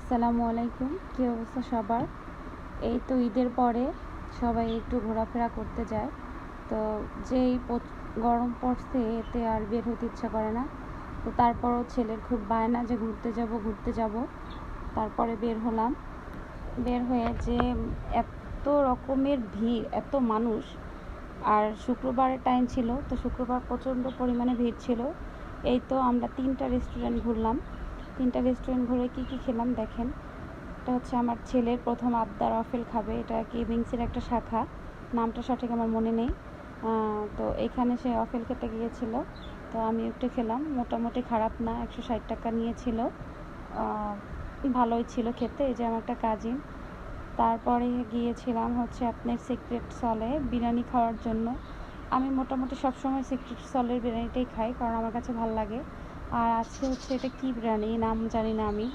আসসালামু আলাইকুম। কী অবস্থা সবার? এই তো ঈদের পরে সবাই একটু ঘোরাফেরা করতে যায়। তো যেই গরম পড়ছে এতে আর বের হতে ইচ্ছা করে না। তো তারপরও ছেলের খুব বায়না যে ঘুরতে যাব। তারপরে বের হলাম। বের হয়ে যে এত রকমের ভিড়, এত মানুষ। আর শুক্রবারের টাইম ছিল, তো শুক্রবার প্রচণ্ড পরিমাণে ভিড় ছিল। এই তো আমরা 3টা রেস্টুরেন্ট ঘুরলাম। 3টা রেস্টুরেন্ট ঘুরে কী খেলাম দেখেন। এটা হচ্ছে আমার ছেলের প্রথম আবদার, অফেল খাবে। এটা কি উইংসের একটা শাখা, নামটা সঠিক আমার মনে নেই। তো এখানে সে অফেল খেতে গিয়েছিল, তো আমি একটু খেলাম। মোটামুটি খারাপ না, 160 টাকা নিয়েছিল। ভালোই ছিল খেতে। এই যে আমার একটা কাজিন। তারপরে গিয়েছিলাম হচ্ছে আপনার সিক্রেট সলে বিরিয়ানি খাওয়ার জন্য। আমি মোটামুটি সবসময় সিক্রেট সলের বিরিয়ানিটাই খাই, কারণ আমার কাছে ভালো লাগে। আর আজকে হচ্ছে এটা কী বিরিয়ানি নাম জানি না আমি।